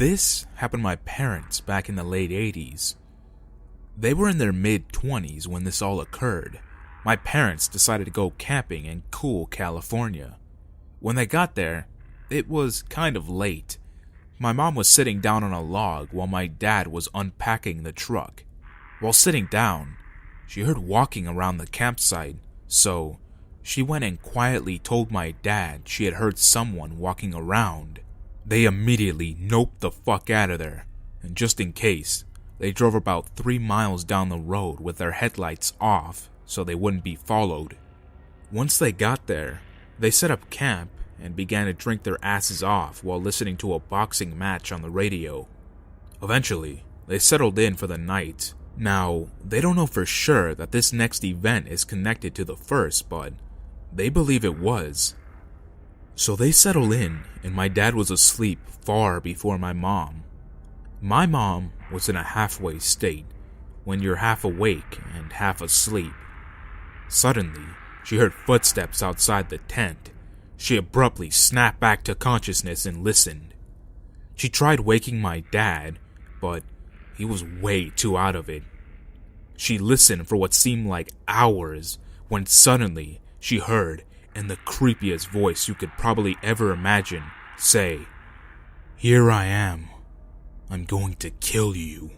This happened to my parents back in the late 80s. They were in their mid-20s when this all occurred. My parents decided to go camping in cool California. When they got there, it was kind of late. My mom was sitting down on a log while my dad was unpacking the truck. While sitting down, she heard walking around the campsite, so she went and quietly told my dad she had heard someone walking around. They immediately noped the fuck out of there, and just in case, they drove about 3 miles down the road with their headlights off so they wouldn't be followed. Once they got there, they set up camp and began to drink their asses off while listening to a boxing match on the radio. Eventually, they settled in for the night. Now, they don't know for sure that this next event is connected to the first, but they believe it was. So they settle in, and my dad was asleep far before my mom. My mom was in a halfway state, when you're half awake and half asleep. Suddenly, she heard footsteps outside the tent. She abruptly snapped back to consciousness and listened. She tried waking my dad, but he was way too out of it. She listened for what seemed like hours, when suddenly she heard, in the creepiest voice you could probably ever imagine, say, "Here I am. I'm going to kill you."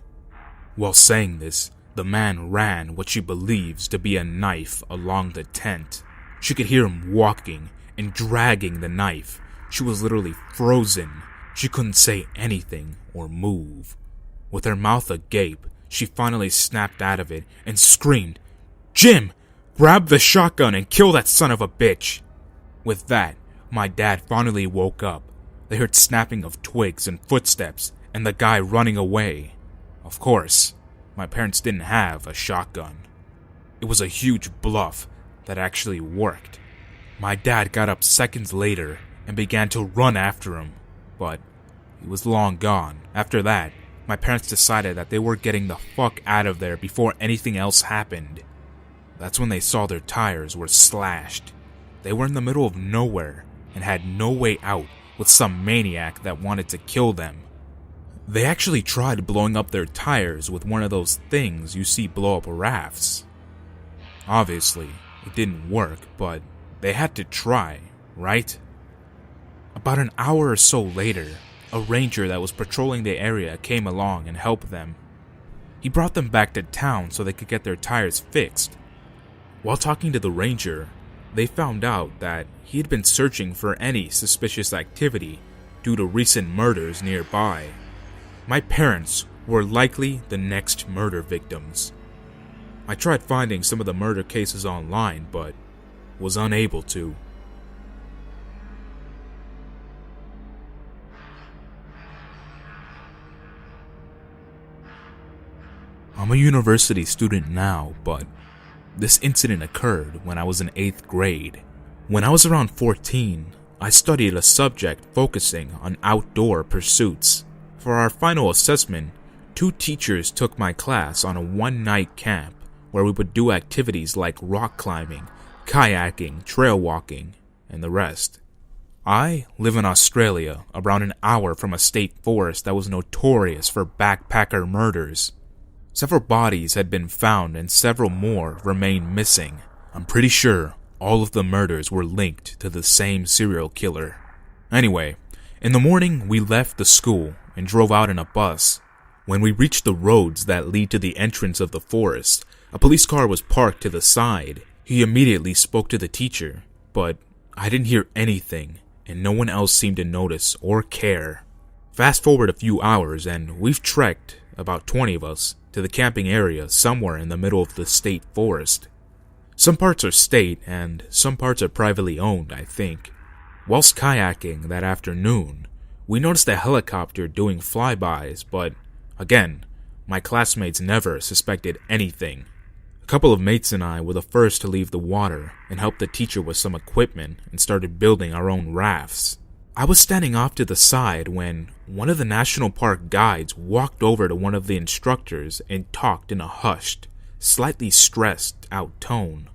While saying this, the man ran what she believes to be a knife along the tent. She could hear him walking and dragging the knife. She was literally frozen. She couldn't say anything or move. With her mouth agape, she finally snapped out of it and screamed, "Jim! Grab the shotgun and kill that son of a bitch!" With that, my dad finally woke up. They heard snapping of twigs and footsteps, and the guy running away. Of course, my parents didn't have a shotgun. It was a huge bluff that actually worked. My dad got up seconds later and began to run after him, but he was long gone. After that, my parents decided that they were getting the fuck out of there before anything else happened. That's when they saw their tires were slashed. They were in the middle of nowhere and had no way out with some maniac that wanted to kill them. They actually tried blowing up their tires with one of those things you see blow up rafts. Obviously, it didn't work, but they had to try, right? About an hour or so later, a ranger that was patrolling the area came along and helped them. He brought them back to town so they could get their tires fixed. While talking to the ranger, they found out that he had been searching for any suspicious activity due to recent murders nearby. My parents were likely the next murder victims. I tried finding some of the murder cases online, but was unable to. I'm a university student now, but this incident occurred when I was in 8th grade. When I was around 14, I studied a subject focusing on outdoor pursuits. For our final assessment, 2 teachers took my class on a one-night camp where we would do activities like rock climbing, kayaking, trail walking, and the rest. I live in Australia, around an hour from a state forest that was notorious for backpacker murders. Several bodies had been found and several more remain missing. I'm pretty sure all of the murders were linked to the same serial killer. Anyway, in the morning we left the school and drove out in a bus. When we reached the roads that lead to the entrance of the forest, a police car was parked to the side. He immediately spoke to the teacher, but I didn't hear anything, and no one else seemed to notice or care. Fast forward a few hours and we've trekked, about 20 of us, to the camping area somewhere in the middle of the state forest. Some parts are state and some parts are privately owned, I think. Whilst kayaking that afternoon, we noticed a helicopter doing flybys, but again, my classmates never suspected anything. A couple of mates and I were the first to leave the water and helped the teacher with some equipment and started building our own rafts. I was standing off to the side when one of the national park guides walked over to one of the instructors and talked in a hushed, slightly stressed out tone.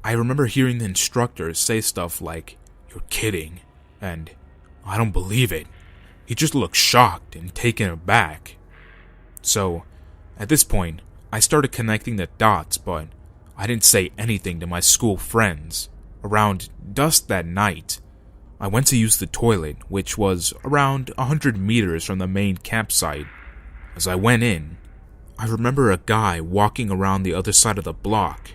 I remember hearing the instructor say stuff like, "You're kidding," and "I don't believe it." He just looked shocked and taken aback. So, at this point, I started connecting the dots, but I didn't say anything to my school friends. Around dusk that night, I went to use the toilet, which was around 100 meters from the main campsite. As I went in, I remember a guy walking around the other side of the block.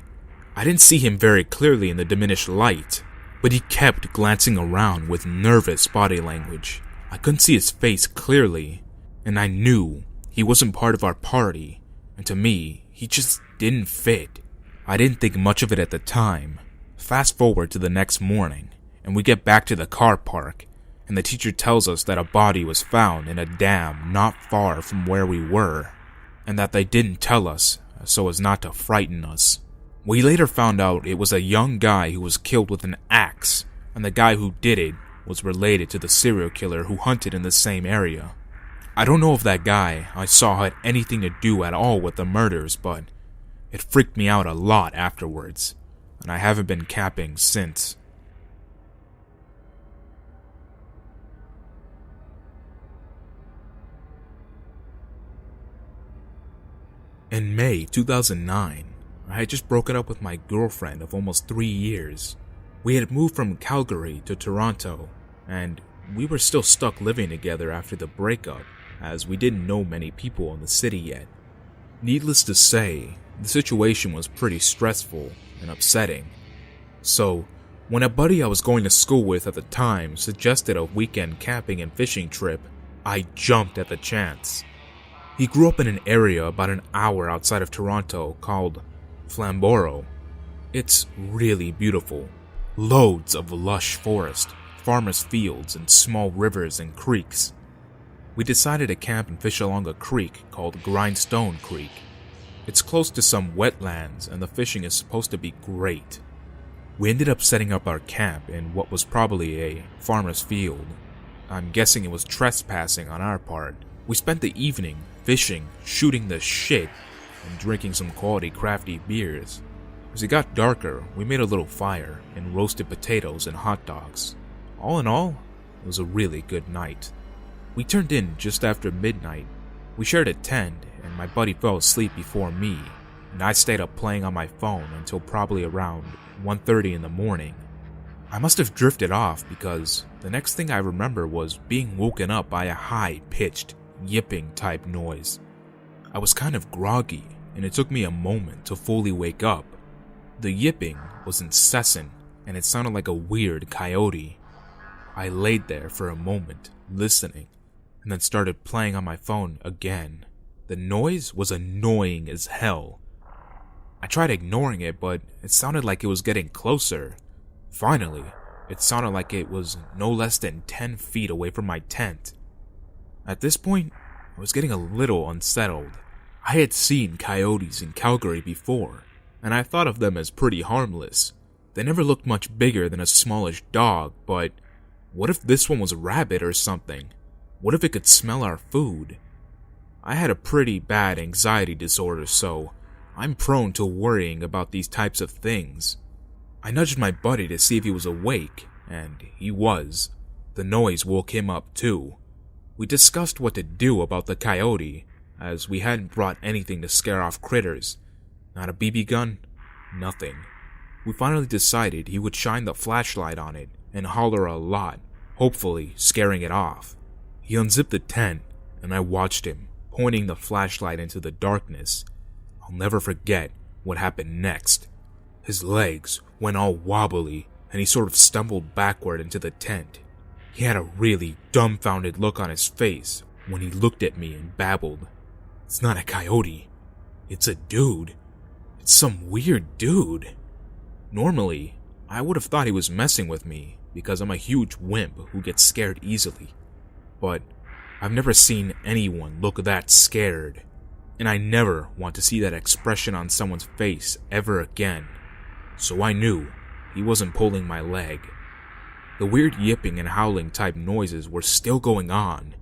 I didn't see him very clearly in the diminished light, but he kept glancing around with nervous body language. I couldn't see his face clearly, and I knew he wasn't part of our party, and to me, he just didn't fit. I didn't think much of it at the time. Fast forward to the next morning, and we get back to the car park, and the teacher tells us that a body was found in a dam not far from where we were, and that they didn't tell us so as not to frighten us. We later found out it was a young guy who was killed with an axe, and the guy who did it was related to the serial killer who hunted in the same area. I don't know if that guy I saw had anything to do at all with the murders, but it freaked me out a lot afterwards, and I haven't been camping since. In May 2009, I had just broken up with my girlfriend of almost 3 years. We had moved from Calgary to Toronto, and we were still stuck living together after the breakup, as we didn't know many people in the city yet. Needless to say, the situation was pretty stressful and upsetting. So, when a buddy I was going to school with at the time suggested a weekend camping and fishing trip, I jumped at the chance. He grew up in an area about an hour outside of Toronto called Flamborough. It's really beautiful. Loads of lush forest, farmers' fields, and small rivers and creeks. We decided to camp and fish along a creek called Grindstone Creek. It's close to some wetlands, and the fishing is supposed to be great. We ended up setting up our camp in what was probably a farmer's field. I'm guessing it was trespassing on our part. We spent the evening fishing, shooting the shit, and drinking some quality crafty beers. As it got darker, we made a little fire and roasted potatoes and hot dogs. All in all, it was a really good night. We turned in just after midnight. We shared a tent, and my buddy fell asleep before me, and I stayed up playing on my phone until probably around 1:30 in the morning. I must have drifted off because the next thing I remember was being woken up by a high-pitched, yipping type noise. I was kind of groggy, and it took me a moment to fully wake up. The yipping was incessant, and it sounded like a weird coyote. I laid there for a moment, listening, and then started playing on my phone again. The noise was annoying as hell. I tried ignoring it, but it sounded like it was getting closer. Finally, it sounded like it was no less than 10 feet away from my tent. At this point, I was getting a little unsettled. I had seen coyotes in Calgary before, and I thought of them as pretty harmless. They never looked much bigger than a smallish dog, but what if this one was a rabbit or something? What if it could smell our food? I had a pretty bad anxiety disorder, so I'm prone to worrying about these types of things. I nudged my buddy to see if he was awake, and he was. The noise woke him up too. We discussed what to do about the coyote, as we hadn't brought anything to scare off critters. Not a BB gun, nothing. We finally decided he would shine the flashlight on it and holler a lot, hopefully scaring it off. He unzipped the tent, and I watched him, pointing the flashlight into the darkness. I'll never forget what happened next. His legs went all wobbly, and he sort of stumbled backward into the tent. He had a really dumbfounded look on his face when he looked at me and babbled, "It's not a coyote. It's a dude. It's some weird dude." Normally, I would have thought he was messing with me because I'm a huge wimp who gets scared easily. But I've never seen anyone look that scared, and I never want to see that expression on someone's face ever again. So I knew he wasn't pulling my leg. The weird yipping and howling type noises were still going on,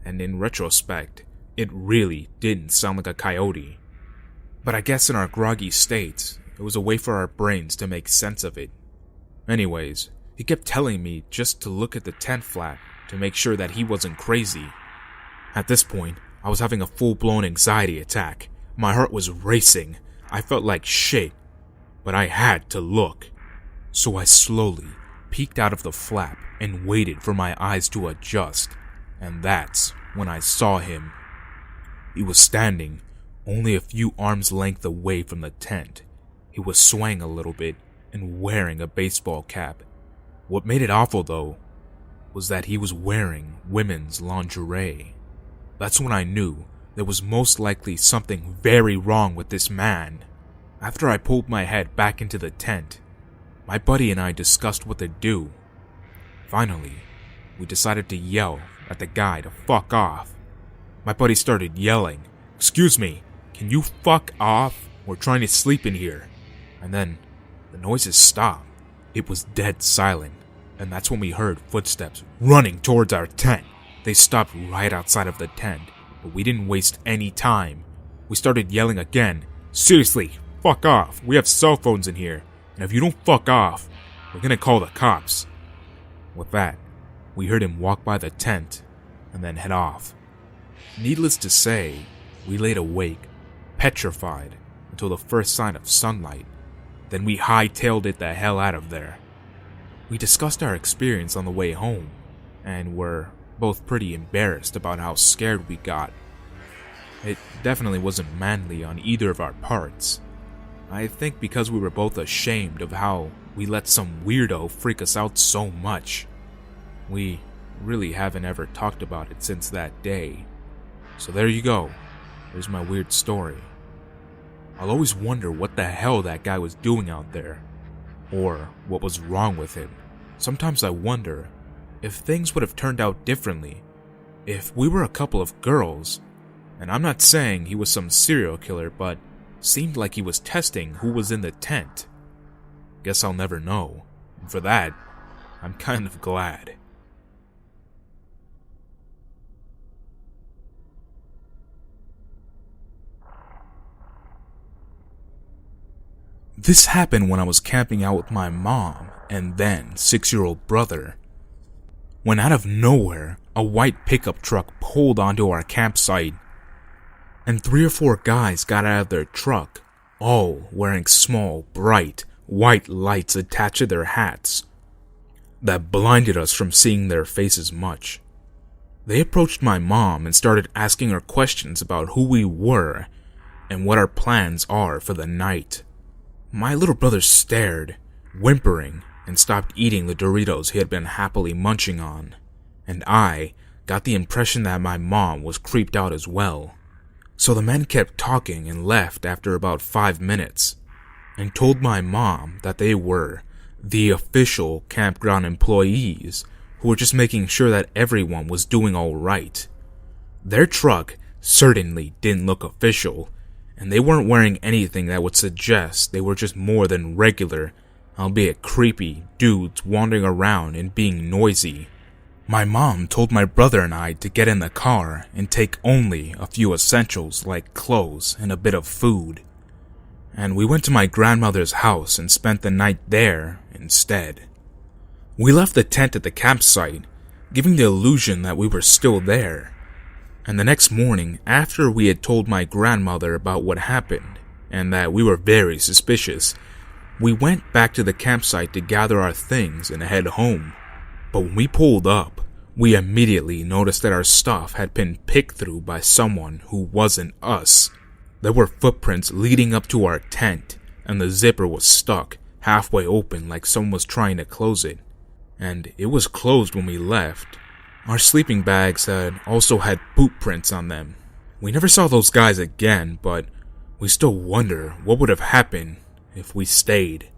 and in retrospect, it really didn't sound like a coyote. But I guess in our groggy states, it was a way for our brains to make sense of it. Anyways, he kept telling me just to look at the tent flap, to make sure that he wasn't crazy. At this point, I was having a full-blown anxiety attack. My heart was racing. I felt like shit, but I had to look. So I slowly peeked out of the flap and waited for my eyes to adjust, and that's when I saw him. He was standing only a few arms length away from the tent. He was swaying a little bit and wearing a baseball cap. What made it awful, though, was that he was wearing women's lingerie. That's when I knew there was most likely something very wrong with this man. After I pulled my head back into the tent, my buddy and I discussed what to do. Finally, we decided to yell at the guy to fuck off. My buddy started yelling, "Excuse me, can you fuck off? We're trying to sleep in here." And then the noises stopped. It was dead silent, and that's when we heard footsteps running towards our tent. They stopped right outside of the tent, but we didn't waste any time. We started yelling again, "Seriously, fuck off. We have cell phones in here, and if you don't fuck off, we're gonna call the cops." With that, we heard him walk by the tent and then head off. Needless to say, we laid awake, petrified, until the first sign of sunlight. Then we hightailed it the hell out of there. We discussed our experience on the way home, and were both pretty embarrassed about how scared we got. It definitely wasn't manly on either of our parts. I think because we were both ashamed of how we let some weirdo freak us out so much. We really haven't ever talked about it since that day. So there you go. There's my weird story. I'll always wonder what the hell that guy was doing out there, or what was wrong with him. Sometimes I wonder if things would have turned out differently if we were a couple of girls. And I'm not saying he was some serial killer, but seemed like he was testing who was in the tent. Guess I'll never know. And for that, I'm kind of glad. This happened when I was camping out with my mom and then 6-year-old brother. When out of nowhere, a white pickup truck pulled onto our campsite, and 3 or 4 guys got out of their truck, all wearing small, bright, white lights attached to their hats that blinded us from seeing their faces much. They approached my mom and started asking her questions about who we were and what our plans are for the night. My little brother stared, whimpering, and stopped eating the Doritos he had been happily munching on, and I got the impression that my mom was creeped out as well. So the men kept talking and left after about 5 minutes, and told my mom that they were the official campground employees who were just making sure that everyone was doing alright. Their truck certainly didn't look official, and they weren't wearing anything that would suggest they were just more than regular, albeit creepy, dudes wandering around and being noisy. My mom told my brother and I to get in the car and take only a few essentials like clothes and a bit of food. And we went to my grandmother's house and spent the night there instead. We left the tent at the campsite, giving the illusion that we were still there. And the next morning, after we had told my grandmother about what happened, and that we were very suspicious, we went back to the campsite to gather our things and head home. But when we pulled up, we immediately noticed that our stuff had been picked through by someone who wasn't us. There were footprints leading up to our tent, and the zipper was stuck halfway open like someone was trying to close it. And it was closed when we left. Our sleeping bags had also had boot prints on them. We never saw those guys again, but we still wonder what would have happened if we stayed.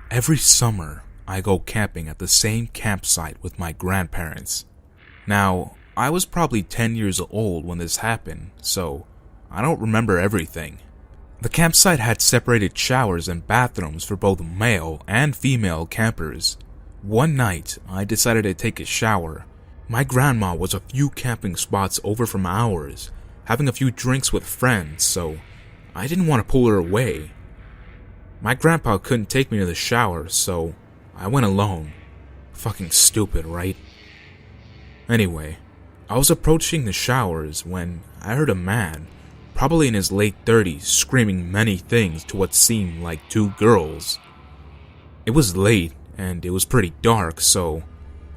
Every summer, I go camping at the same campsite with my grandparents. Now, I was probably 10 years old when this happened, so I don't remember everything. The campsite had separated showers and bathrooms for both male and female campers. One night, I decided to take a shower. My grandma was a few camping spots over from ours, having a few drinks with friends, so I didn't want to pull her away. My grandpa couldn't take me to the shower, so I went alone. Fucking stupid, right? Anyway, I was approaching the showers when I heard a man, probably in his late 30s, screaming many things to what seemed like two girls. It was late, and it was pretty dark, so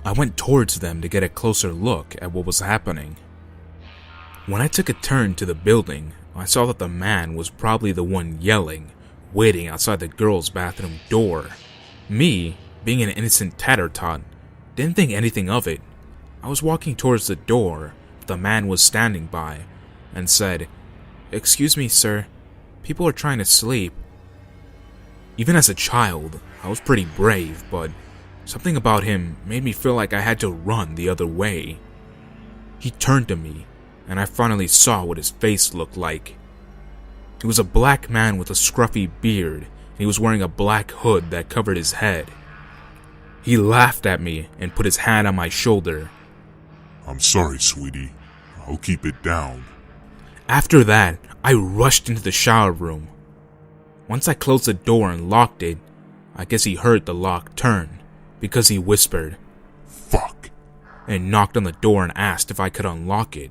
I went towards them to get a closer look at what was happening. When I took a turn to the building, I saw that the man was probably the one yelling, waiting outside the girls' bathroom door. Me, being an innocent tatter-tot, didn't think anything of it. I was walking towards the door, but the man was standing by, and said, "Excuse me, sir, people are trying to sleep." Even as a child, I was pretty brave, but something about him made me feel like I had to run the other way. He turned to me, and I finally saw what his face looked like. He was a black man with a scruffy beard, and he was wearing a black hood that covered his head. He laughed at me and put his hand on my shoulder. "I'm sorry, sweetie. I'll keep it down." After that, I rushed into the shower room. Once I closed the door and locked it, I guess he heard the lock turn, because he whispered, "Fuck," and knocked on the door and asked if I could unlock it.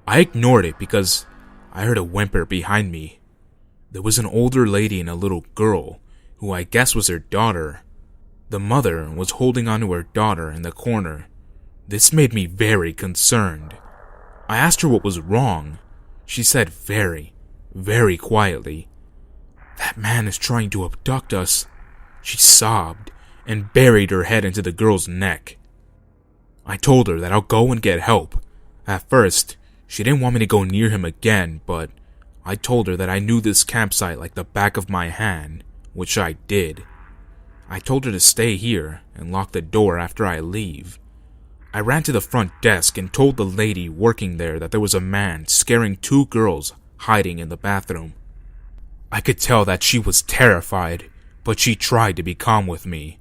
I ignored it because I heard a whimper behind me. There was an older lady and a little girl, who I guess was her daughter. The mother was holding onto her daughter in the corner. This made me very concerned. I asked her what was wrong. She said very, very quietly, "That man is trying to abduct us." She sobbed and buried her head into the girl's neck. I told her that I'll go and get help. At first, she didn't want me to go near him again, but I told her that I knew this campsite like the back of my hand, which I did. I told her to stay here and lock the door after I leave. I ran to the front desk and told the lady working there that there was a man scaring two girls hiding in the bathroom. I could tell that she was terrified, but she tried to be calm with me.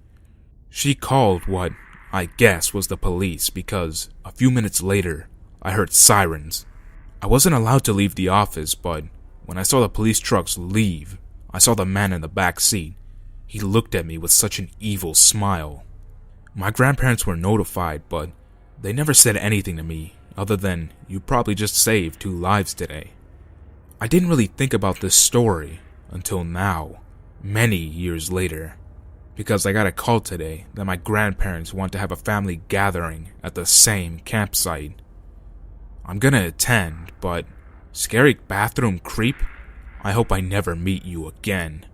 She called what I guess was the police because a few minutes later, I heard sirens. I wasn't allowed to leave the office, but when I saw the police trucks leave, I saw the man in the back seat. He looked at me with such an evil smile. My grandparents were notified, but they never said anything to me other than, "You probably just saved 2 lives today." I didn't really think about this story until now, many years later, because I got a call today that my grandparents want to have a family gathering at the same campsite. I'm gonna attend, but scary bathroom creep, I hope I never meet you again.